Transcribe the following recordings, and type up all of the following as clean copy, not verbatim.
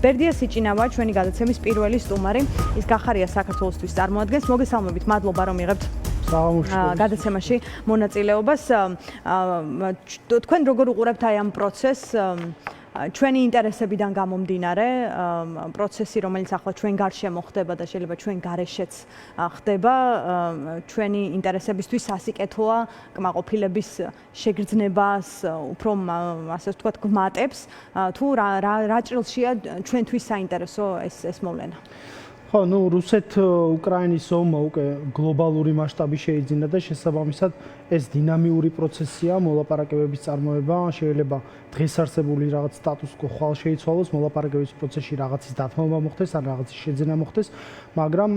ბერდია სიჭინავა ჩვენი გადაცემის პირველი სტუმარი. ის გახარია საქართველოსთვის წარმოადგენს. მოგესალმებით, მადლობა რომ იღებთ გადაცემაში მონაწილეობას. თქვენ როგორ უყურებთ აი ამ პროცესს? ჩვენი ინტერესებიდან გამომდინარე პროცესი, რომელიც ახლა ჩვენ გარშემო ხდება და შეიძლება ჩვენ გარეშეც ხდება, ჩვენი ინტერესებისთვის სასიკეთოა, კმაყოფილების შეგრძნებას, უფრო ასე ვთქვათ, გვმატებს, თუ რა ჭრილშია ჩვენთვის საინტერესო ეს მოვლენა? ხო, რუსეთ-უკრაინის ომმა უკვე გლობალური მასშტაბი შეიძინა და შესაბამისად ეს დინამიური პროცესია, მოლაპარაკებების წარმოება, შეიძლება დღეს არსებული რაღაც სტატუს-კვო ხვალ შეიცვალოს, მოლაპარაკებების პროცესში რაღაცის დათმობა მოხდეს, ან რაღაცის შეძენა მოხდეს, მაგრამ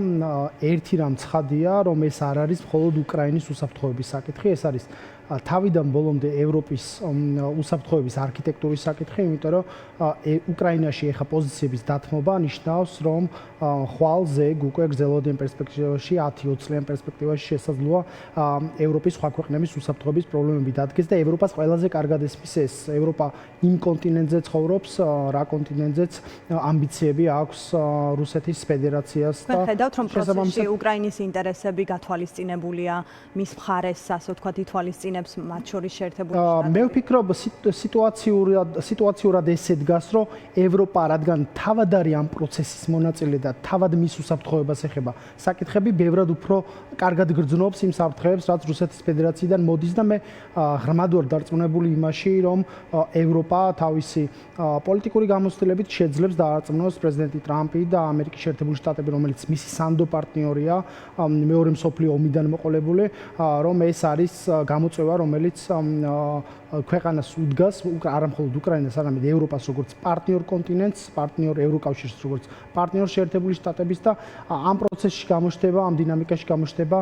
ერთი რამ ცხადია, რომ ეს არ არის მხოლოდ უკრაინის უსაფრთხოების საკითხი, ეს არის თავიდან ბოლომდე ევროპის უსაფრთხოების არქიტექტურის საკითხი, იმიტომ რომ უკრაინაში ეხა პოზიციების დათმობა ნიშნავს, რომ ხვალ ზეგ უკვე გრძელვადიან პერსპექტივაში 10-20 წლიან პერსპექტივაში შესაძლოა ევროპის სხვა ქვეყნების უსაფრთხოების პრობლემები დადგეს და ევროპას ყველაზე კარგად ესმის ეს. ევროპა იმ კონტინენტზე ცხოვრობს, რა კონტინენტზეც ამბიციები აქვს რუსეთის ფედერაციას და ხედავთ, რომ პროცესში უკრაინის ინტერესები გათვალისწინებულია, მის მხარეს, ასე ვთქვათ, ითვალისწინებს მათ შორის შეერთებული შტატები. მე ვფიქრობ, სიტუაციურად ესე დგას, რომ ევროპა, რადგან თავად არის ამ პროცესის მონაწილე და თავად მის უსაფრთხოებას ეხება საკითხები, ბევრად უფრო კარგად გრძნობს იმ საფრთხეებს, რაც რუსეთის ფედერაციიდან მოდის და მე ღრმად ვარ დარწმუნებული იმაში, რომ ევროპა თავისი პოლიტიკური გამოცდილებით შეძლებს დაარწმუნოს პრეზიდენტი ტრამპი და ამერიკის შეერთებული შტატები, რომელიც მისი სანდო პარტნიორია, მეორე მსოფლიო ომიდან მოყოლებული, რომ ეს არის გამოწვევა, რომელიც ქვეყანას უდგას, არა მხოლოდ უკრაინას, არამედ ევროპას როგორც პარტნიორ კონტინენტს, პარტნიორ ევროკავშირს როგორც პარტნიორ შეერთებული შტატების და ამ პროცესში გამოჩნდება, ამ დინამიკაში გამოჩნდება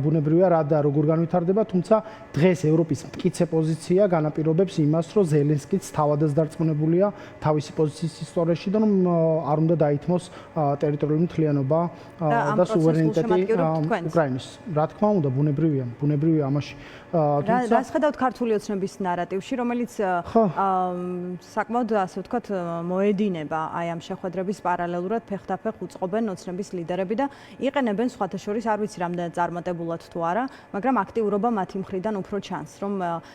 ბუნებრივია რა და როგორ განვითარდება, თუმცა დღეს ევროპის მტკიცე პოზიცია განაპირობებს იმას, რომ ზელენსკიც თავადაც დარწმუნებულია თავისი პოზიციის ისტორიაში და რომ არ უნდა დაითმოს ტერიტორიული მთლიანობა და სუვერენიტეტი უკრაინის. რა თქმა უნდა, ბუნებრივია ამაში. რას ხედავთ ქართული ოცნების ნარატივში, რომელიც საკმაოდ ასე ვთქვათ მოედინება აი ამ შეხვედრების პარალელურად ფეხდაფეხ უწყობენ ოცნების ლიდერები და იყენებენ სხვათა შორის, არ ვიცი რამდენად წარმატებულად თუ არა, მაგრამ აქტიურობა მათი მხრიდან უფრო ჩანს, რომ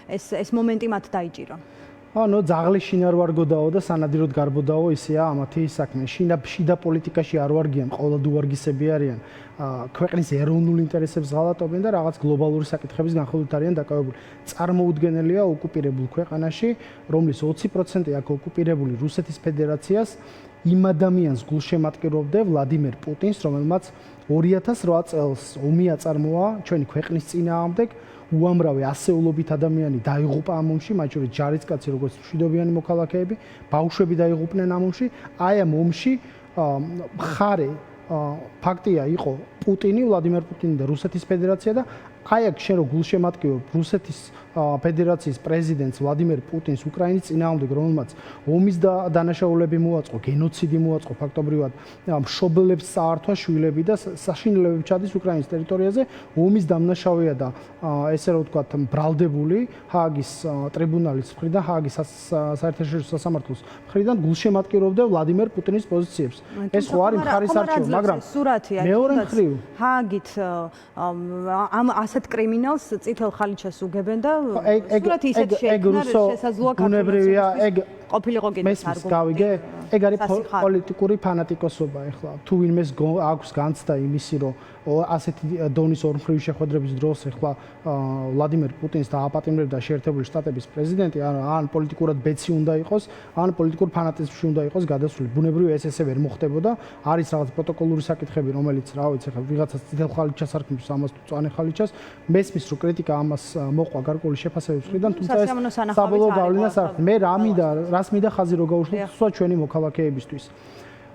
ეს მომენტი მათ დაიჭირონ. ძაღლი შინ არ ვარგოდაო და სანადიროდ გარბოდაო, ისეა ამათი საქმე. შიდა პოლიტიკაში არ ვარგიან, ყოველად უვარგისები არიან. ქვეყნის ეროვნულ ინტერესებს ღალატობენ და რაღაც გლობალური საკითხების განხილვით არიან დაკავებული. წარმოუდგენელია ოკუპირებულ ქვეყანაში, რომლის 20% აქ ოკუპირებული რუსეთის ფედერაციას იმ ადამიანს გულშემატკივრობდა ვლადიმერ პუტინს, რომელმაც 2008 წელს ომი აწარმოა ჩვენი ქვეყნის წინააღმდეგ. უამრავი ასეულობით ადამიანი დაიღუპა ამ ომში, მათ შორის ჯარისკაცი, როგორც მშვიდობიანი მოქალაქეები, ბავშვები დაიღუპნენ ამ ომში. აი ამ ომში მხარე ფაქტია იყო პუტინი, ვლადიმერ პუტინი და რუსეთის ფედერაცია და აი აქ შენ რო გულშემატკივრობ რუსეთის ფედერაციის პრეზიდენტს ვლადიმერ პუტინს უკრაინის წინააღმდეგ, რომელმაც ომის დანაშაულები მოაწყო, გენოციდი მოაწყო ფაქტობრივად, მშობლებს წაართვა შვილები და საშინელებები ჩადის უკრაინის ტერიტორიაზე, ომის დამნაშავეა და ესე რომ ვთქვათ, ბრალდებული ჰააგის ტრიბუნალის მხრიდან, ჰააგის საერთაშორისო სასამართლოს მხრიდან გულშემატკივრობდა ვლადიმერ პუტინის პოზიციებს. ეს ხო არის მხარის არჩევა, მაგრამ მეორე მხრივ ჰააგით ამ ასეთ კრიმინალს წითელ ხალიჩას უგებენ და სურათი ისეთ შეექმნა, შესაძლოა ბუნებრივია, ეგ ყოფილიყო კიდეც არგუმენტი. ეგ არის პოლიტიკური ფანატიკოსობა ეხლა. თუ ვინმეს აქვს განცდა იმისი, რომ ასეთი დონის ორმხრივი შეხვედრების დროს ეხლა ვლადიმერ პუტინს დააპატიმრებდა შეერთებული შტატების პრეზიდენტი, ან პოლიტიკურად ბეცი უნდა იყოს, ან პოლიტიკურ ფანატიზმში უნდა იყოს გადასული. ბუნებრივია ეს ესე ვერ მოხდებოდა. არის რაღაც პროტოკოლური საკითხები, რომელიც რა ვიცი, ეხლა ვიღაცას წითელ ხალიჩას არქმევს, ამას თუ წვანე ხალიჩას, მესმის რომ კრიტიკა ამას მოყვა გარკვეული შეფასებების მხრიდან, თუმცა ეს საბოლოო გავლენას არ. მე რას მინდა ხაზი რო გაუშვათ სხვა ჩვენი მოქალაქეებისთვის.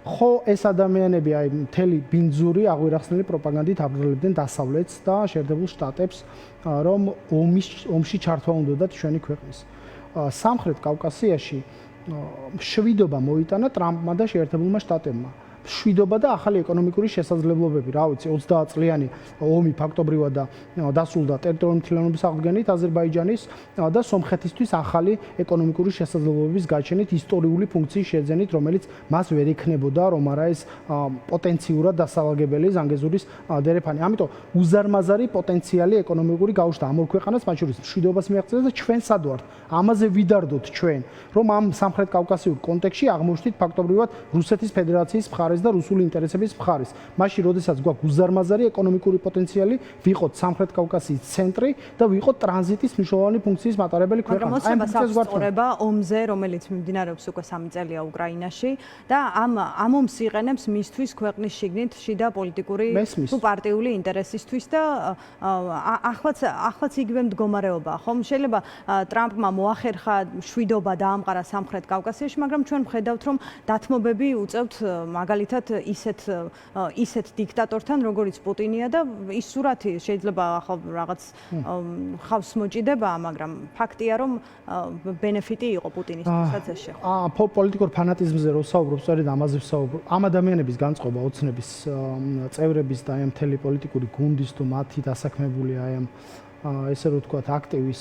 ხო, ეს ადამიანები აი მთელი ბინძური აღვირახსნელი პროპაგანდით აბრალებდნენ დასავლეთს და შეერთებულ შტატებს, რომ ომში ჩართვა უნდათ ჩვენი ქვეყნის. სამხრეთ კავკასიაში მშვიდობა მოიტანა ტრამპმა და შეერთებულმა შტატებმა. მშვიდობა და ახალი ეკონომიკური შესაძლებლობები. რა ვიცი, 30 წლიანი ომი ფაქტობრივად დასრულდა ტერიტორიული მთლიანობის აღდგენით აზერბაიჯანის და სომხეთისთვის ახალი ეკონომიკური შესაძლებლობების გაჩენით, ისტორიული ფუნქციის შეძენით, რომელიც მას ვერ ექნებოდა, რომ არა ეს პოტენციურად დასალაგებელი ზანგეზურის დერეფანი. ამიტომ უზარმაზარი პოტენციალი ეკონომიკური გაუშვდა ამ ორ ქვეყანას, მათ შორის მშვიდობას მიაღწევს და ჩვენ სად ვართ? ამაზე ვიდარდოთ ჩვენ, რომ ამ სამხრეთ კავკასიურ კონტექსტში აღმოჩნდით ფაქტობრივად რუსეთის ფედერაციის მხარეს და რუსული ინტერესების მხარეს. მაშინ, როდესაც გვაქვს უზარმაზარი ეკონომიკური პოტენციალი, ვიყოთ სამხრეთ კავკასიის ცენტრი და ვიყოთ ტრანზიტის მნიშვნელოვანი ფუნქციის მატარებელი ქვეყანა. აი ამ ფუნქციას გვარწმუნება ომზე, რომელიც მიმდინარეობს უკვე 3 წელია უკრაინაში და ამ ომს იყენებს მისთვის ქვეყნის შიგნით შიდა პოლიტიკური თუ პარტიული ინტერესისთვის და ახლაც იგივე მდგომარეობაა, ხომ? შეიძლება ტრამპმა მოახერხა მშვიდობა დაამყარა სამხრეთ კავკასიაში, მაგრამ ჩვენ ვხედავთ, რომ დათმობები უწევთ მაგალითად ისეთ დიქტატორთან, როგორიც პუტინია და ის სურათი შეიძლება ახლა რაღაც ხავს მოჭიდება, მაგრამ ფაქტია, რომ ბენეფიტი იყო პუტინისთვისაც ეს შეხვედრა. პოლიტიკურ ფანატიზმზე რო ვსაუბრობ, სწორედ ამაზე ვსაუბრობ. ამ ადამიანების განწყობა ოცნების წევრების და აი ამ მთელი პოლიტიკური გუნდის თუ მათი დასაქმებულია აი ამ ესე რომ ვთქვათ აქტივის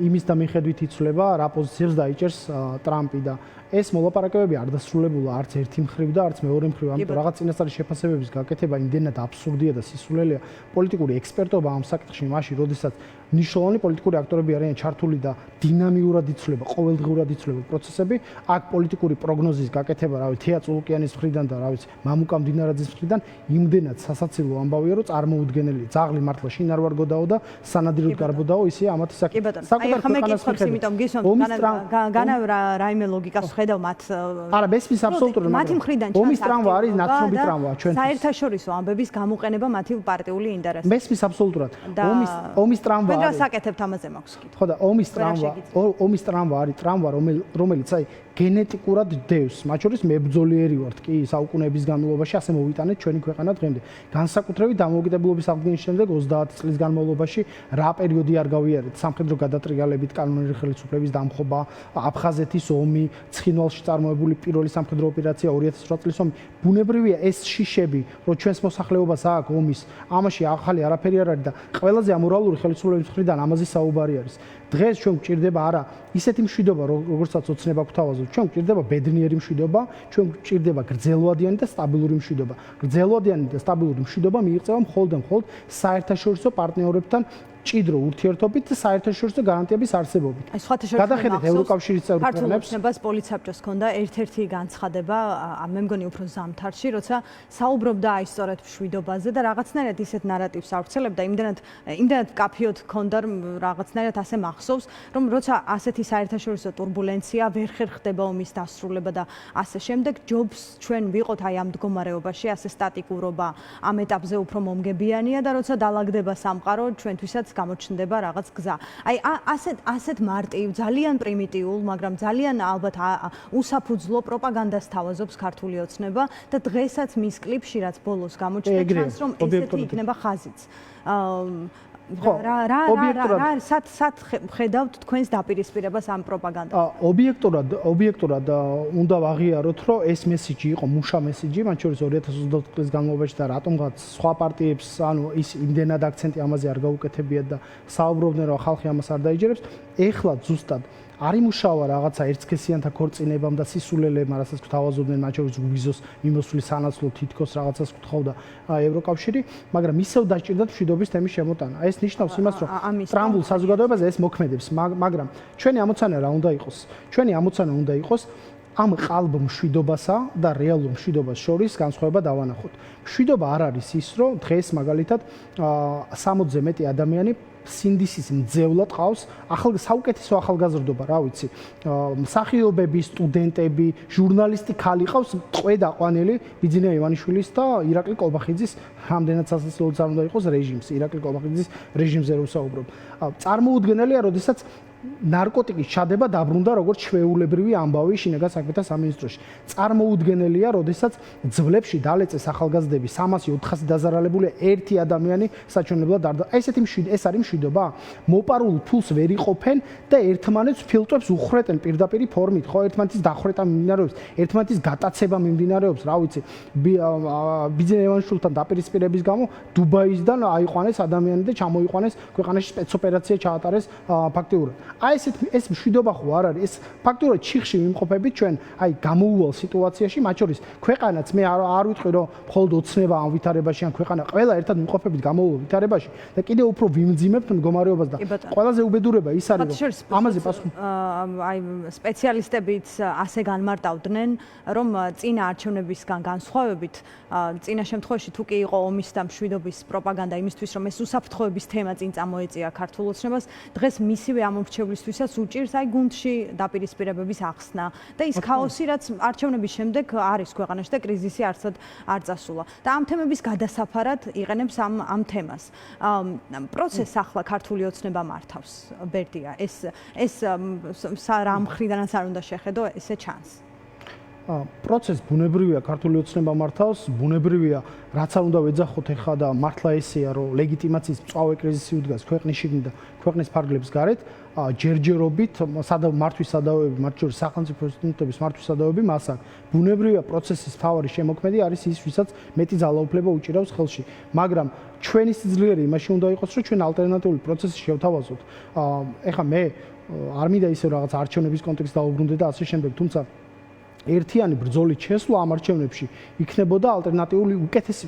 იმის და მიხედვით იცვლება რა პოზიციებს დაიჭერს ტრამპი და ეს მოლაპარაკებები არ დასრულებულა არც ერთი მხრივ და არც მეორე მხრივ. ამიტომ რაღაც წინასწარი შეფასებების გაკეთება იმდენად აბსურდია და სისულელეა. პოლიტიკური ექსპერტობა ამ საკითხში მაშინ, როდესაც მნიშვნელოვანი პოლიტიკური აქტორები არიან ჩართული და დინამიურად იცვლება, ყოველდღიურად იცვლება პროცესები, აქ პოლიტიკური პროგნოზის გაკეთება, რა ვიცი, თეა წულუკიანის მხრიდან და რა ვიცი, მამუკა მდინარაძის მხრიდან იმდენად სასაცილო ამბავია, რომ წარმოუდგენელია. ძაღლი მართლა შინ არ ვარ გოდაო და სანადიროდ გარბოდაო, ისეა ამათი საკითხი. საკუთარ ქვეყანას იმიტომ გისვამთ, განა რაიმე ლოგიკას ხედავ მათ. არა, მესმის აბსოლუტურად. მათი მხრიდან ომის ტრამვა არის ნაცნობი ტრამვა ჩვენ. საერთაშორისო ამბების გამოყენება მათი პარტიული ინტერესები. მესმის აბსოლუტურად. ომის ტრამვა რა საკეთებთ ამაზე მაქვს კითხვა. ხო და ომის ტრამვა არის ტრამვა, რომელიც აი გენეტიკურად დევს. მათ შორის მებრძოლიერი ვართ კი საუკუნეების განმავლობაში, ასე მოვიტანეთ ჩვენი ქვეყანა დღემდე. განსაკუთრებით დამოუკიდებლობის აღდგენის შემდეგ 30 წლის განმავლობაში რა პერიოდი არ გავიარეთ? სამხედრო გადატრიალებით, კანონური ხელისუფლების დამხობა, აფხაზეთის ომი, ცხინვალში წარმოებული პირველი სამხედრო ოპერაცია 2008 წლის ომი. ბუნებრივია ეს შიშები, რომ ჩვენს მოსახლეობას აქვს ომის, ამაში ახალი არაფერი არ არის და ყველაზე ამორალური ხელისუფლების მხრიდან ამაზე საუბარი არის. დღეს ჩვენ გვჭირდება არა ისეთი მშვიდობა, როგორცაც ოცნება გვთავაზობთ. ჩვენ გვჭირდება ბედნიერი მშვიდობა, ჩვენ გვჭირდება გრძელვადიანი და სტაბილური მშვიდობა. გრძელვადიანი და სტაბილური მშვიდობა მიიღწევა მხოლოდ საერთაშორისო პარტნიორებთან ჭიდრო ურთიერთობით და საერთაშორისო გარანტიების არსებობით. აი სხვათა შორის გადახედეთ ევროკავშირის წევრ ქვეყნებს. ქართულ ოცნებას პოლიცსაბჭოს ჰქონდა ერთ-ერთი განცხადება, მე მგონი უფრო ზამთარში, როცა საუბრობდა აი სწორედ მშვიდობაზე და რაღაცნაირად ისეთ ნარატივს ავრცელებდა, იმდენად კაფიოდ ჰქონდა რაღაცნაირად ასე მახსოვს, რომ როცა ასეთი საერთაშორისო турბულენცია ვერ ხერხდება ომის დასრულება და ასე შემდეგ, ჯობს ჩვენ ვიყოთ აი ამ მდგომარეობაში, ასე სტატიკურობა ამ ეტაპზე უფრო მომგებიანია და როცა დაალაგდება სამყარო, ჩვენთვისაც გამოჩნდება რაღაც გზა. აი ასეთ მარტივ, ძალიან პრიმიტიულ, მაგრამ ძალიან ალბათ უსაფუძვლო პროპაგანდას თავაზობს ქართული ოცნება და დღესაც მის კლიპში რაც ბოლოს გამოჩნდა ჩანს რომ ესეთი იქნება ხაზიც. სად ხედავთ თქვენს დაპირისპირებას ამ პროპაგანდას? ობიექტურად უნდა ვაღიაროთ, რომ ეს მესიჯი იყო მუშა მესიჯი, მათ შორის 2024 წლის განმავლობაში და რატომღაც სხვა პარტიებს, ანუ ის იმდენად აქცენტი ამაზე არ გაუკეთებიათ და საუბრობდნენ, რომ ხალხი ამას არ დაიჯერებს. ეხლა ზუსტად არ იმუშავა რაღაცა ერთსქესიანთა ქორწინებამ და სისულელეებმა, რასაც გვთავაზობდნენ, მათ შორის ვიზოს მიმოსვლის სანაცვლოდ თითქოს რაღაცას გთხოვდა ევროკავშირი, მაგრამ ისევ დაჭირდათ მშვიდობის თემის შემოტანა. ეს ნიშნავს იმას, რომ ტრამბულ საზოგადოებაზე ეს მოქმედებს, მაგრამ ჩვენი ამოცანა რა უნდა იყოს? ჩვენი ამოცანა უნდა იყოს ამ ყალბ მშვიდობასა და რეალურ მშვიდობას შორის განსხვავება დავანახოთ. მშვიდობა არ არის ის, რომ დღეს მაგალითად 60-ზე მეტი ადამიანი სინდისის მძევლად ყავს საუკეთესო ახალგაზრდობა, რა ვიცი, მსახიობები, სტუდენტები, ჟურნალისტი ქალი ყავს, ტყვე დაყვანილი ბიძინა ივანიშვილის და ირაკლი კობახიძის, რამდენად სასაცილოდ არ უნდა იყოს რეჟიმს, ირაკლი კობახიძის რეჟიმზე რო ვსაუბრობ. წარმოუდგენელია, როდესაც ნარკოტიკის ჩადება დაბრუნდა როგორც ჩვეულებრივი ამბავი შინაგან საქმეთა სამინისტროში. წარმოუდგენელია, როდესაც ძვლებში დალეწეს ახალგაზრდები 300-400 დაზარალებულია ერთი ადამიანი საჩვენებლად არ და ეს არის მშვიდობა? მოპარულ ფულს ვერ იყოფენ და ერთმანეთს ფილტვებს უხრეტენ პირდაპირ ფორმით, ხო, ერთმანეთის დახრეტა მიმდინარეობს, ერთმანეთის გატაცება მიმდინარეობს, რა ვიცი, ბიძინა ევანიშვილთან დაპირისპირების გამო დუბაისიდან აიყვანეს ადამიანი და ჩამოიყვანეს ქვეყანაში სპეცოპერაცია ჩაატარეს ფაქტიურად. აი ეს მშვიდობა ხო არ არის? ეს ფაქტურად ჩიხში ვიმყოფებით ჩვენ, აი გამოუვალ სიტუაციაში, მათ შორის ქვეყანაც მე არ ვიტყვი რომ მხოლოდ ოცნება ამ ვითარებაში ან ქვეყანა ყველა ერთად ვიმყოფებით გამოუვალ ვითარებაში და კიდევ უფრო ვიმძიმებთ მდგომარეობას და ყველაზე უბედურება ის არის რომ ამაზე პასუხი აი სპეციალისტებიც ასე განმარტავდნენ რომ წინა არჩევნებისგან განსხვავებით წინა შემთხვევაში თუ კი იყო ომის და მშვიდობის პროპაგანდა იმისთვის რომ ეს უსაფრთხოების თემა წინ წამოეწია ქართულ ოცნებას დღეს მისივე ამორჩევლისთვისაც უჭირს აი გუნდში დაპირისპირებების ახსნა და ის ქაოსი რაც არჩევნების შემდეგ არის ქვეყანაში და კრიზისი არცად არ წასულა და ამ თემების გადასაფარად იყენებს ამ თემას პროცესს ახლა ქართული ოცნება მართავს ბერდია ეს რა მხრიდანაც არ უნდა შეხედო ესე ჩანს პროცესს ბუნებრივია ქართული ოცნება მართავს, ბუნებრივია რაც არ უნდა ვეძახოთ ახლა და მართლა ესეა რომ ლეგიტიმაციის მწვავე კრიზისი უდგას ქვეყნის შიგნით და ქვეყნის ფარგლებს გარეთ, ჯერჯერობით მართვის სადავეები, მათ შორის სახელმწიფო ინსტიტუტების მართვის სადავეები მას აქვს. ბუნებრივია პროცესის მთავარი შემოქმედი არის ის, ვისაც მეტი ძალაუფლება უჭირავს ხელში. მაგრამ ჩვენი სიძლიერე იმაში უნდა იყოს, რომ ჩვენ ალტერნატიული პროცესი შევთავაზოთ. ეხლა მე არ მინდა ისე რაღაც არჩევნების კონტექსტს დავუბრუნდე და ასე შემდეგ, თუმცა ერთიანი ბრძოლით შესვლა ამ არჩევნებში იქნებოდა ალტერნატიული უკეთესი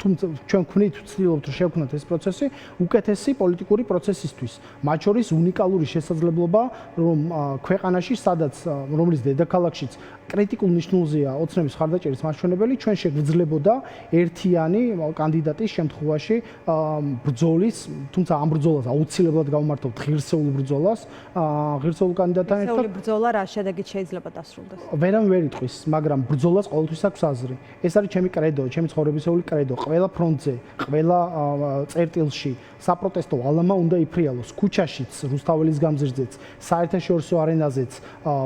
თუმცა ჩვენ ვქნით ვცდილობთ რომ შევქმნათ ეს პროცესი უკეთესი პოლიტიკური პროცესისთვის მათ შორის უნიკალური შესაძლებლობა რომ ქვეყანაში სადაც რომლის დედაქალაქშიც კრიტიკულ ნიშნულზეა ოცნების ხარდაჭერის მაჩვენებელი ჩვენ შეგვიძლებოდა ერთიანი კანდიდატის შემთხვევაში ბრძოლის თუმცა ამ ბრძოლას აუცილებლად გავმართოთ ღირსეულ ბრძოლას ღირსეულ კანდიდატთან ერთად ღირსეული ბრძოლა რა შედეგით შეიძლება დასრულდეს ვერავინ ვერ იტყვის, მაგრამ ბრძოლას ყოველთვის აქვს აზრი. ეს არის ჩემი კრედო, ჩემი ცხოვრებისეული კრედო. ყველა ფრონტზე, ყველა წერტილში, საპროტესტო ალამა უნდა იფრიალოს. ქუჩაშიც, რუსთაველის გამზირზეც, საერთაშორისო არენაზეც,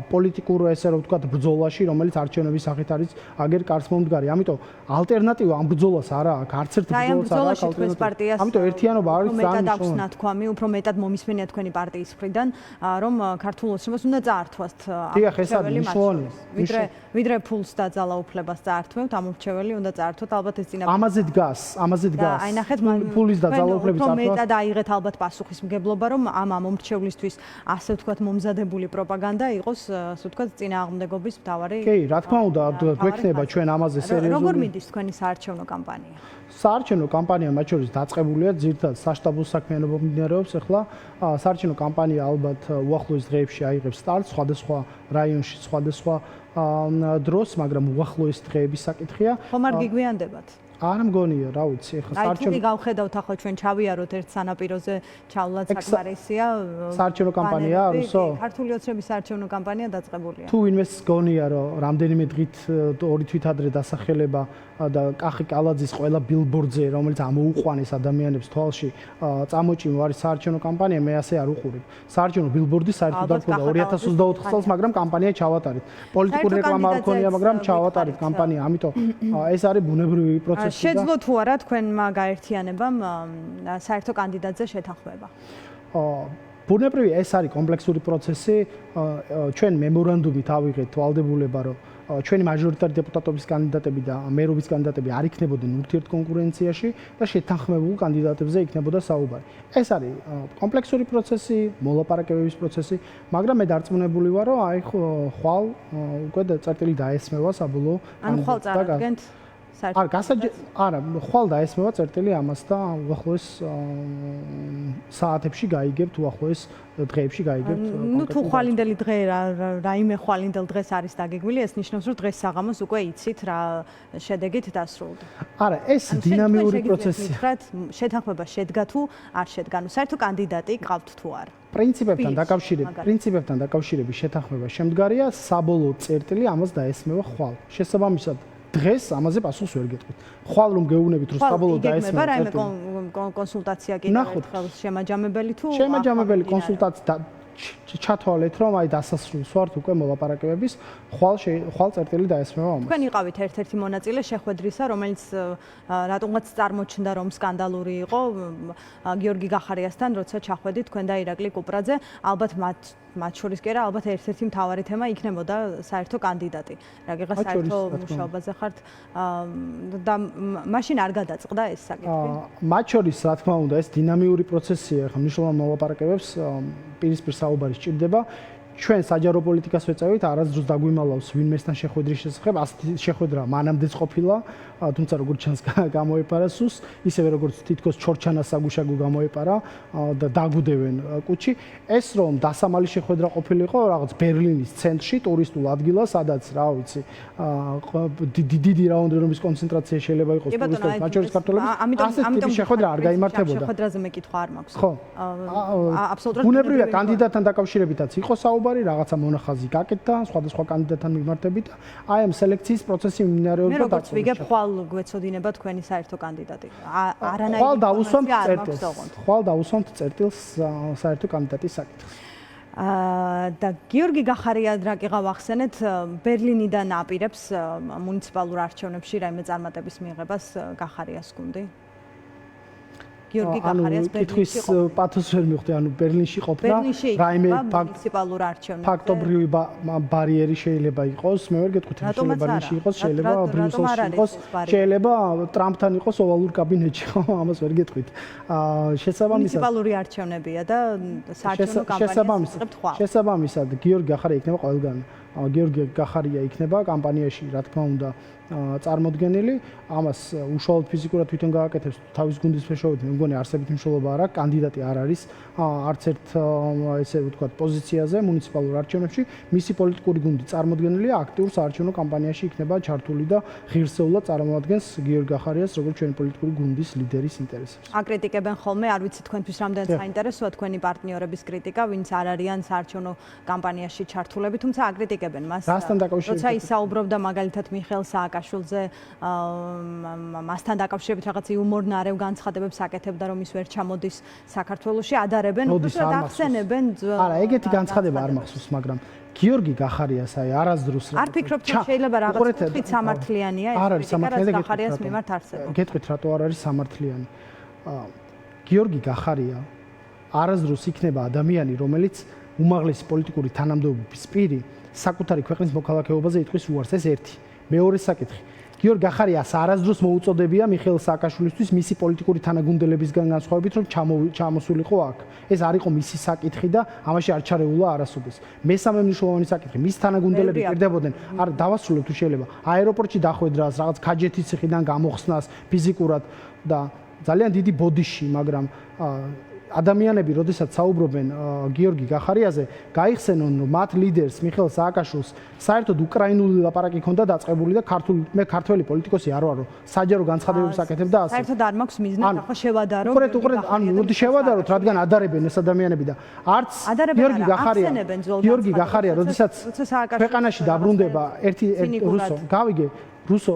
პოლიტიკურ ესე რომ ვთქვათ, ბრძოლაში, რომელიც არჩევნების სახით არის აგერ კარს მომდგარი. ამიტომ ალტერნატივა ამ ბრძოლას არა აქვს, არც ერთ ბრძოლას არ აქვს ალტერნატივა. ამიტომ ერთიანობა არის ძალიან მეტად აქვს ნათქვამი, უფრო მეტად მომისმენია თქვენი პარტიის მხრიდან, რომ ქართულ ოცნებას უნდა წაართვას ვიდრე ფულს და ძალაუფლებას წაართვევთ, ამორჩეველი უნდა წაართვოთ, ალბათ ეს წინა ამაზე დგას. აი ნახეთ ფულის და ძალაუფლების წართვა. მეტად აიღეთ ალბათ პასუხისმგებლობა, რომ ამ ამორჩევლისთვის ასე ვთქვათ მომზადებული პროპაგანდა იყოს, ასე ვთქვათ, წინააღმდეგობის მთავარი. კი, რა თქმა უნდა, გვექნება ჩვენ ამაზე სერიოზული. როგორ მიდის თქვენი საარჩევნო კამპანია? საარჩევნო კამპანია მათ შორის დაწყებულია, ძირითადად საშტაბო საქმიანობა მიმდინარეობს ახლა. საარჩევნო კამპანია ალბათ უახლოეს დღეებში აიღებს სტარტს, სხვადასხვა რაიონში, სხვადასხვა დროს, მაგრამ უახლოეს დღეების საკითხია. ხომ არ გიგვიანდებათ? არ მგონია, რა ვიცი, ახლა საარჩევნო აი თუ გავხედავთ ახლა ჩვენ ჩავიაროთ ერთ სანაპიროზე, ჩავლად საკმარისია. საარჩევნო კამპანია, რუსო? ქართული ოცნების საარჩევნო კამპანია დაწყებულია. თუ ვინმეს გონია, რომ რამდენიმე დღით ორი თვით ადრე დასახელება და კახი კალაძის ყველა ბილბორდზე, რომელიც ამოუყვანეს ადამიანებს თვალში, წამოჭიმო არის საარჩევნო კამპანია, მე ასე არ უყურებ. საარჩევნო ბილბორდი საერთოდ დარქმევა 2024 წელს, მაგრამ კამპანია ჩავატარეთ. პოლიტიკური რეკლამა არ ქონია, მაგრამ ჩავატარეთ კამპანია, ამიტომ ეს არის ბუნებრივი პროცესი. შეძლო თუ არა თქვენმა გაერთიანებამ საერთო კანდიდატზე შეთანხმება? ბუნებრივია ეს არის კომპლექსური პროცესი. ჩვენ მემორანდუმით ავიღეთ ვალდებულება, რომ ჩვენი მაჟორიტარი დეპუტატობის კანდიდატები და მერობის კანდიდატები არ იქნებოდნენ ურთიერთ კონკურენციაში და შეთანხმებულ კანდიდატებზე იქნებოდა საუბარი. ეს არის კომპლექსური პროცესი, მოლაპარაკებების პროცესი, მაგრამ მე დარწმუნებული ვარ, რომ აი ხვალ უკვე წერტილი დაესმევა საბოლოო ან ხვალ წარადგენთ არა, ხვალ დაესმევა წერტილი ამას და უახლოეს საათებში გაიგებთ, უახლოეს დღეებში გაიგებთ. ნუ თუ ხვალინდელი დღე რაიმე ხვალინდელ დღეს არის დაგეგმილი, ეს ნიშნავს, რომ დღეს საღამოს უკვე იცით რა შედეგით დასრულდა. არა, ეს დინამიური პროცესია. შეთანხმება შედგა თუ არ შედგა, ნუ საერთო კანდიდატი გყავთ თუ არა. პრინციპებთან დაკავშირების შეთანხმება შემდგარია, საბოლოო წერტილი ამას დაესმევა ხვალ. შესაბამისად დღეს ამაზე პასუხს ვერ გეტყვით. ხვალ რომ გეუბნებით, რომ საბოლოოდ დაესმევა წერტილი. კონსულტაცია კიდევ ერთხელ შემაჯამებელი თუ შემაჯამებელი კონსულტაცია ჩათვალეთ, რომ აი დასასრულს ვართ უკვე მოლაპარაკებების, ხვალ წერტილი დაესმევა ამას. თქვენ იყავით ერთ-ერთი მონაწილე შეხვედრისა, რომელიც რატომღაც წარმოჩნდა, რომ სკანდალური იყო გიორგი გახარიასთან, როცა ჩახვედით თქვენ და ირაკლი კუპრაძე, ალბათ მათ შორის კი არა, ალბათ ერთ-ერთი მთავარი თემა იქნებოდა საერთო კანდიდატი. რაგიღა საერთო მუშაობაზე ხართ და მაშინ არ გადაწყდა ეს საკითხი. მათ შორის, რა თქმა უნდა, ეს დინამიური პროცესია, ხა მნიშვნელოვან მოლაპარაკებებს პირისპირ საუბარი სჭირდება. ჩვენ საჯარო პოლიტიკას ვეწევით, არასდროს დაგვიმალავს ვინმესთან შეხვედრის შესახებ, ასეთი შეხვედრა მანამდეც ყოფილა, თუმცა როგორც ჩანს გამოეპარა სუს, ისევე როგორც თითქოს ჩორჩანას საგუშაგო გამოეპარა და დაგვდევენ კუჩი. ეს რომ დასამალი შეხვედრა ყოფილიყო რაღაც ბერლინის ცენტრში, ტურისტულ ადგილას, სადაც რა ვიცი, დიდი რაოდენობის კონცენტრაცია შეიძლება იყოს ტურისტების, მათ შორის ქართველების, ამიტომ შეხვედრა არ გაიმართებოდა. შეხვედრაზე მე კითხვა არ მაქვს. ხო. აბსოლუტურად ბუნებრივია კანდიდატთან დაკავშირებითაც იყო საუბარი, რაღაცა მონახაზი გაკეთდა სხვადასხვა კანდიდატთან მიმართებით. აი ამ სელექციის პროცესი მიმდინარეობდა. მე როგორც ვიგებ, ხვალ გვეცოდინება თქვენი საერთო კანდიდატი. არანაირი ხვალ დავუსვამთ წერტილს. ხვალ დავუსვამთ წერტილს საერთო კანდიდატის საკითხს. და გიორგი გახარია რაკიღა ვახსენეთ, ბერლინიდან აპირებს მუნიციპალურ არჩევნებში რაიმე წარმატების მიღებას გახარიას გუნდი. გიორგი გახარიას კითხვის პათოს ვერ მივხვდი, ანუ ბერლინში ყოფნა, რაიმე მუნიციპალურ არჩევნებზე. ფაქტობრივი ბარიერი შეიძლება იყოს, მე ვერ გეტყვით, შეიძლება ბერლინში იყოს, შეიძლება ბრიუსელში იყოს, შეიძლება ტრამპთან იყოს ოვალურ კაბინეტში, ხო, ამას ვერ გეტყვით. შესაბამისად მუნიციპალური არჩევნებია და საარჩევნო კამპანიას იწყებთ ხვალ. შესაბამისად, გიორგი გახარია იქნება ყველგან. გიორგი გახარია იქნება კამპანიაში, რა თქმა უნდა, წარმოდგენილი, ამას უშუალოდ ფიზიკურად თვითონ გააკეთებს თავის გუნდის მეშვეობით, მე მგონი არსებითი მნიშვნელობა არ აქვს, კანდიდატი არ არის არც ერთ ესე ვთქვათ პოზიციაზე მუნიციპალურ არჩევნებში, მისი პოლიტიკური გუნდი წარმოდგენილია აქტიურ საარჩევნო კამპანიაში იქნება ჩართული და ღირსეულად წარმოადგენს გიორგი გახარიას როგორც ჩვენი პოლიტიკური გუნდის ლიდერის ინტერესებს. აკრიტიკებენ ხოლმე, არ ვიცი თქვენთვის რამდენად საინტერესოა თქვენი პარტნიორების კრიტიკა, ვინც არ არიან საარჩევნო კამპანიაში ჩართულები, თუმცა აკრიტიკებენ მას. რასთან დაკავშირებით? როცა ისაუბრობდა მაგალითად მიხეილ სააკაშვილზე, მასთან დაკავშირებით რაღაც იუმორნარევ განცხადებებს აკეთებდა, რომ ის ვერ ჩამოდის საქართველოში, ადარებენ, უბრალოდ ახსენებენ. არა, ეგეთი განცხადება არ მახსოვს, მაგრამ გიორგი გახარიას აი არასდროს არ ფიქრობთ, რომ შეიძლება რაღაც კუთხით სამართლიანია ეს კრიტიკა გახარიას მიმართ არსებობს. გეტყვით, რატო არ არის სამართლიანი? გიორგი გახარია არასდროს იქნება ადამიანი, რომელიც უმაღლესი პოლიტიკური თანამდებობის პირი საკუთარი ქვეყნის მოქალაქეობაზე იტყვის უარს, ეს ერთი. მეორე საკითხი. გიორგი გახარიას არასდროს მოუწოდებია მიხეილ სააკაშვილისთვის მისი პოლიტიკური თანაგუნდელებისგან განსხვავებით, რომ ჩამოსულიყო აქ. ეს არ იყო მისი საკითხი და ამაში არ ჩარეულა არასოდეს. მესამე მნიშვნელოვანი საკითხი, მის თანაგუნდელები პირდებოდნენ, არ დავასრულებ თუ შეიძლება, აეროპორტში დახვედრას, რაღაც ქაჯეთის ციხიდან გამოხსნას ფიზიკურად და ძალიან დიდი ბოდიში, მაგრამ ადამიანები, როდესაც საუბრობენ გიორგი გახარიაზე, გაიხსენონ, რომ მათ ლიდერს მიხეილ სააკაშვილს საერთოდ უკრაინული ლაპარაკი ჰქონდა დაწყებული და მე ქართველი პოლიტიკოსი არ ვარ, რომ საჯარო განცხადებებს აკეთებ და ასე. საერთოდ არ მაქვს მიზნად ახლა შევადარო. ანუ მოდი შევადაროთ, რადგან ადარებენ ეს ადამიანები და არც გიორგი გახარია, როდესაც ქვეყანაში დაბრუნდება ერთი რუსო, გავიგე, რუსო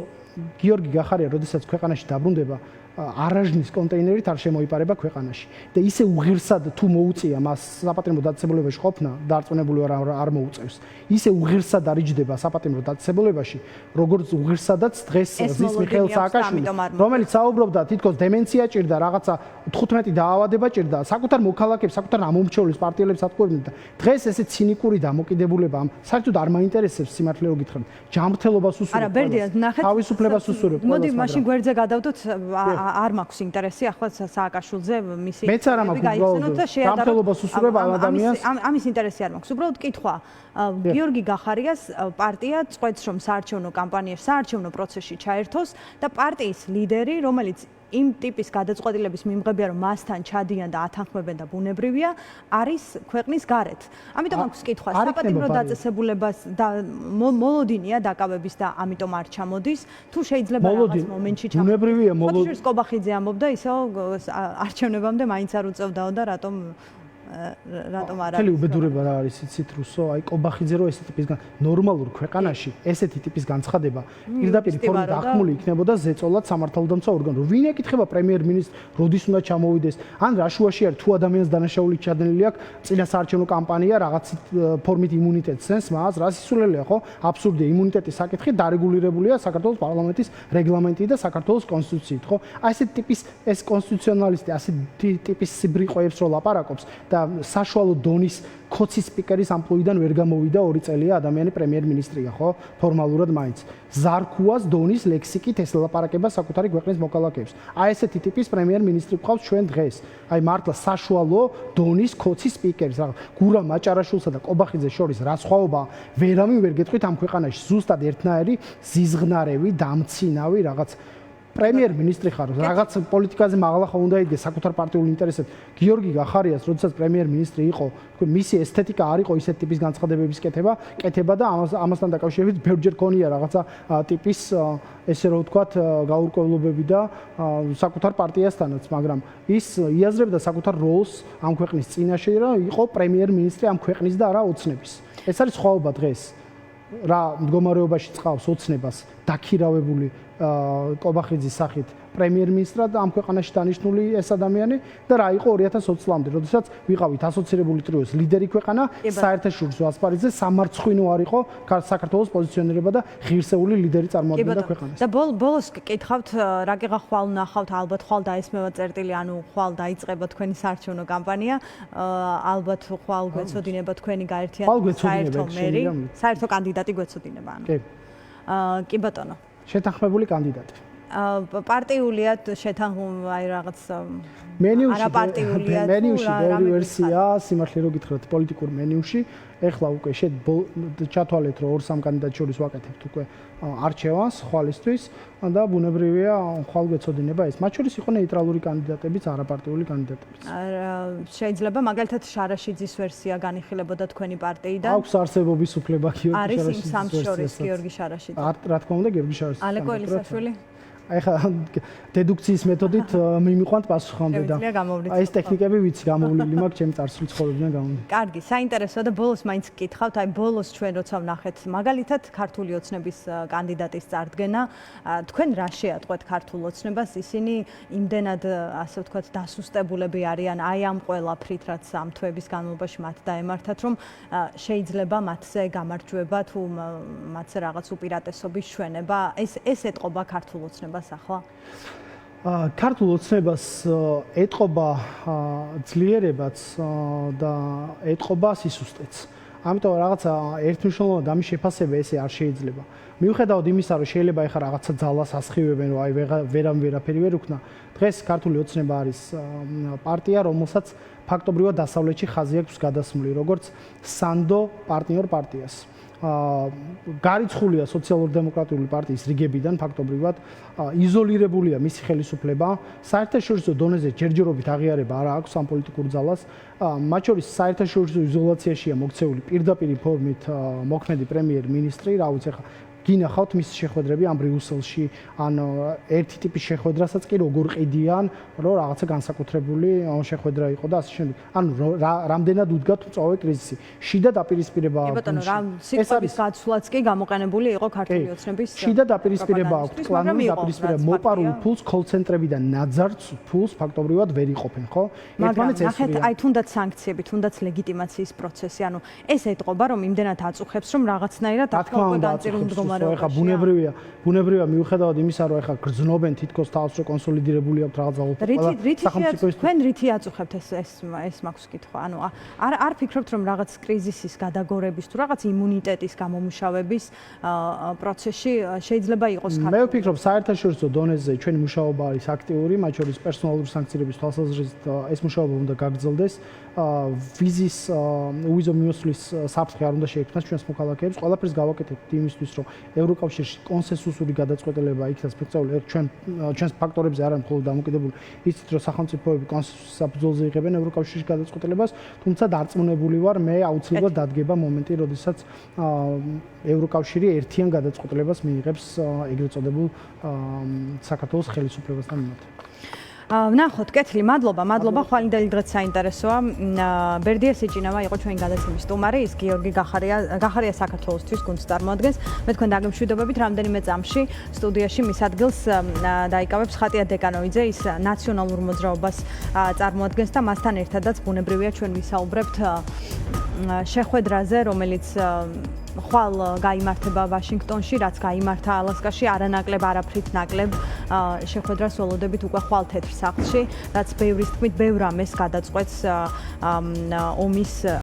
გიორგი გახარია, როდესაც ქვეყანაში დაბრუნდება არაჟნის კონტეინერით არ შემოიპარება ქვეყანაში და ისე უღირსად თუ მოუწია მას საპატიმრო დაწესებულებაში ყოფნა, დარწმუნებული არ მოუწევს. ისე უღირსად არიჯდება საპატიმრო დაწესებულებაში, როგორც უღირსადაც დღეს ზის მიხეილ სააკაშვილი, რომელიც საუბრობდა თითქოს დემენცია ჭირდა, რაღაცა 15 დაავადება ჭირდა, საკუთარ მოქალაქეებს, საკუთარ ამომრჩევლებს, პარტიელებს ატყუებდნენ და დღეს ესე ცინიკური დამოკიდებულება ამ საერთოდ არ მაინტერესებს სიმართლე რო გითხრათ. ჯანმრთელობას უსურვებ. არა, ბერდია, ნახეთ. თავისუფლებას უსურვებ. მოდი მაშინ გვერდზე გადავდოთ, არ მაქვს ინტერესი ახლა სააკაშვილზე მისი მეც არ მაქვს ჯანმრთელობას უსურვებ ადამიანს. ამის ინტერესი არ მაქვს. უბრალოდ კითხვა. გიორგი გახარიას პარტია წყვეტს, რომ საარჩევნო კამპანიაში, საარჩევნო პროცესში ჩაერთოს და პარტიის ლიდერი, რომელიც იმ ტიპის გადაწყვეტილების მიმღებია, რომ მასთან ჩადიან და ათანხმებენ და ბუნებრივია, არის ქვეყნის გარეთ. ამიტომ აქვს კითხვა, საპატიმრო დაწესებულებას და მოლოდინია დაკავების და ამიტომ არ ჩამოდის, თუ შეიძლება რაღაც მომენტში ჩამოდის. ბუნებრივია მოლოდინი. კობახიძე ამბობდა, ისო არჩევნებამდე მაინც არ უწევდაო და რატომ რატომ არ არის? უბედურება რა არის, იცით რუსო, აი კობახიძე რო ესეთი ტიპის ნორმალურ ქვეყანაში ესეთი ტიპის განცხადება პირდაპირ ფორმით ახმული იქნებოდა ზეწოლად სამართალდამცავ ორგანო. ვინ ეკითხება პრემიერ-მინისტრს, როდის უნდა ჩამოვიდეს, ან რა შუაში არის თუ ადამიანს დანაშაული ჩადენილი აქვს, წინასაარჩევნო კამპანია რაღაც ფორმით იმუნიტეტს სენს, მას რა სისულელეა, ხო? აბსურდია, იმუნიტეტის საკითხი დარეგულირებულია საქართველოს პარლამენტის რეგლამენტით და საქართველოს კონსტიტუციით, ხო? აი ესეთი ტიპის ეს კონსტიტუციონალისტი ასეთი ტიპის სიბრიყვეებს რო ლაპარაკობს და საშუალო დონის ქოცის სპიკერის ამპლუიდან ვერ გამოვიდა 2 წელია ადამიანი პრემიერ-მინისტრია, ხო? ფორმალურად მაინც. ზარქუას დონის ლექსიკით ეს ლაპარაკება საკუთარი ქვეყნის მოქალაქეებს. აი ესეთი ტიპის პრემიერ-მინისტრი გვყავს ჩვენ დღეს. აი მართლა საშუალო დონის ქოცის სპიკერის, რა გურამ მაჭარაშვილსა და კობახიძეს შორის რა სხვაობაა, ვერავინ ვერ გეტყვით ამ ქვეყანაში. ზუსტად ერთნაირი ზიზღნარევი, დამცინავი რაღაც პრემიერ-მინისტრი ხარ, რაღაც პოლიტიკაზე მაღლა უნდა იდგე საკუთარ პარტიულ ინტერესებს. გიორგი გახარიას, როდესაც პრემიერ-მინისტრი იყო, თქვენ მისი ესთეტიკა არ იყო ისეთ ტიპის განცხადებების კეთება და ამასთან დაკავშირებით ბევრჯერ ქონია რაღაცა ტიპის ესე რომ ვთქვათ, გაურკვევლობები და საკუთარ პარტიასთანაც, მაგრამ ის იაზრებდა საკუთარ როლს ამ ქვეყნის წინაშე და იყო პრემიერ-მინისტრი ამ ქვეყნის და არა ოცნების. ეს არის სხვაობა დღეს. რა მდგომარეობაში წყავს ოცნებას დაქირავებული კობახიძის სახით პრემიერ-მინისტრად ამ ქვეყანაში დანიშნული ეს ადამიანი და რა იყო 2020 წლამდე, როდესაც ვიყავით ასოცირებული ტრიოს ლიდერი ქვეყანა, საერთაშორისო ასპარეზზე სამარცხვინო არ იყო საქართველოს პოზიციონირება და ღირსეული ლიდერი წარმოადგენდა ქვეყანას. და ბოლოს გკითხავთ, რა გიღა ხვალ ნახავთ, ალბათ ხვალ დაესმევა წერტილი, ანუ ხვალ დაიწყება თქვენი საარჩევნო კამპანია, ალბათ ხვალ გვეცოდინება თქვენი გაერთიანების საერთო კანდიდატი გვეცოდინება, ანუ. კი ბატონო. შეთანხმებული კანდიდატი. პარტიულია აი რაღაც მენიუში ბევრი ვერსია, სიმართლე რო გითხრათ, პოლიტიკურ მენიუში, ეხლა უკვე ჩათვალეთ, რომ 2-3 კანდიდატს შორის ვაკეთებთ უკვე არჩევანს ხვალისთვის და ბუნებრივია ხვალ გვეცოდინება ეს. მათ შორის იყო ნეიტრალური კანდიდატებიც, არაპარტიული კანდიდატებიც. შეიძლება მაგალითად შარაშიძის ვერსია განიხილებოდა თქვენი პარტიიდან. აქვს არსებობის უფლება გიორგი შარაშიძის. არის იმ სამს შორის გიორგი შარაშიძე. რა თქმა უნდა, გიორგი შარაშიძე. ალეკო ელისაშვილი. ეხლა დედუქციის მეთოდით მიმიყვანთ პასუხამდე და აი ეს ტექნიკები ვიცი გამოვლილი მაქვს ჩემი წარსული ცხოვრებიდან გამომდინარე. კარგი, საინტერესოა და ბოლოს მაინც გკითხავთ, აი ბოლოს ჩვენ როცა ვნახეთ მაგალითად ქართული ოცნების კანდიდატის წარდგენა, თქვენ რა შეატყვეთ ქართულ ოცნებას? ისინი იმდენად ასე ვთქვათ დასუსტებულები არიან აი ამ ყველაფრით, რაც ამ თვეების განმავლობაში მათ დაემართათ, რომ შეიძლება მათზე გამარჯვება თუ მათზე რაღაც უპირატესობის ჩვენება, ეს ეტყობა ქართულ ოცნებას ახლა? ქართულ ოცნებას ეტყობა ძლიერებაც და ეტყობა სისუსტეც. ამიტომ რაღაცა ერთმნიშვნელოვნად ამის შეფასება ესე არ შეიძლება. მიუხედავად იმისა, რომ შეიძლება ეხლა რაღაცა ძალას ასხივებენ, რომ აი ვერაფერი ვერ უქნა, დღეს ქართული ოცნება არის პარტია, რომელსაც ფაქტობრივად დასავლეთში ხაზი აქვს გადასმული, როგორც სანდო პარტნიორ პარტიას. გარიცხულია სოციალურ-დემოკრატიული პარტიის რიგებიდან ფაქტობრივად იზოლირებულია მისი ხელისუფლება, საერთაშორისო დონეზე ჯერჯერობით აღიარება არ აქვს ამ პოლიტიკურ ძალას, მათ შორის საერთაშორისო იზოლაციაშია მოქცეული პირდაპირ ფორმით მოქმედი პრემიერ-მინისტრი, რა ვიცი ახლა გინახავთ მისი შეხვედრები ამ ბრიუსელში, ან ერთი ტიპის შეხვედრასაც კი როგორ ყიდიან, რომ რაღაცა განსაკუთრებული შეხვედრა იყო და ასე შემდეგ. ანუ რამდენად უდგათ მწვავე კრიზისი. შიდა დაპირისპირება აქვს. კი ბატონო, რა სიტყვების გაცვლაც კი გამოყენებული იყო ქართული ოცნების. შიდა დაპირისპირება აქვს, კლანური დაპირისპირება, მოპარულ ფულს კოლ-ცენტრებიდან ნაძარც ფულს ფაქტობრივად ვერ იყოფენ, ხო? ერთმანეთს ესურიან. აი თუნდაც სანქციები, თუნდაც ლეგიტიმაციის პროცესი, ანუ ეს ეტყობა, რომ იმდენად აწუხებს, რომ რაღაცნაირად ახლა უკვე განწირულ მდგომარეობაში. ეხა ბუნებრივია მიუხედავად იმისა, რომ ეხა გრძნობენ თითქოს თავს, რომ კონსოლიდირებული აქვს რაღაც სახელმწიფოების. თქვენ რითი აწუხებთ ეს მაქვს კითხვა. ანუ არ ფიქრობთ, რომ რაღაც კრიზისის გადაგორების თუ რაღაც იმუნიტეტის გამომუშავების პროცესში შეიძლება იყოს მე ვფიქრობ, საერთაშორისო დონეზე ჩვენი მუშაობა არის აქტიური, მათ შორის პერსონალური სანქციების თვალსაზრისით ეს მუშაობა უნდა გაგრძელდეს. ვიზის უვიზო მიმოსვლის საფრთხე არ უნდა შეექმნას ჩვენს მოქალაქეებს. ყველაფერს გავაკეთებთ იმისთვის, რომ ევროკავშირში კონსენსუსური გადაწყვეტილება იქნას ფაქტობრივად ჩვენს ფაქტორებზე არ არის მხოლოდ დამოკიდებული ისიც, რომ სახელმწიფოები კონსენსუსის საფუძველზე იღებენ ევროკავშირში გადაწყვეტილებას, თუმცა დარწმუნებული ვარ, მე აუცილებლად დადგება მომენტი, როდესაც ევროკავშირი ერთიან გადაწყვეტილებას მიიღებს ეგრეთ წოდებულ საქართველოს ხელისუფლებასთან მიმართ. ვნახოთ, კეთილი, მადლობა, ხვალინდელი დღეც საინტერესოა. ბერდია სიჭინავა იყო ჩვენი გადაცემის სტუმარი, ის გიორგი გახარია საქართველოსთვის გუნდს წარმოადგენს. მე თქვენ დაგემშვიდობებით რამდენიმე წამში სტუდიაში მის ადგილს დაიკავებს ხატია დეკანოვიძე, ის ნაციონალურ მოძრაობას წარმოადგენს და მასთან ერთადაც ბუნებრივია ჩვენ ვისაუბრებთ შეხვედრაზე, რომელიც ხვალ გაიმართება ვაშინგტონში, რაც გაიმართა ალასკაში, არანაკლებ, არაფრით ნაკლებ შეხვედრას ველოდებით უკვე ხვალ თეთრ სახლში, რაც ბევრის თქმით ბევრ ამეს გადაწყვეტს ომის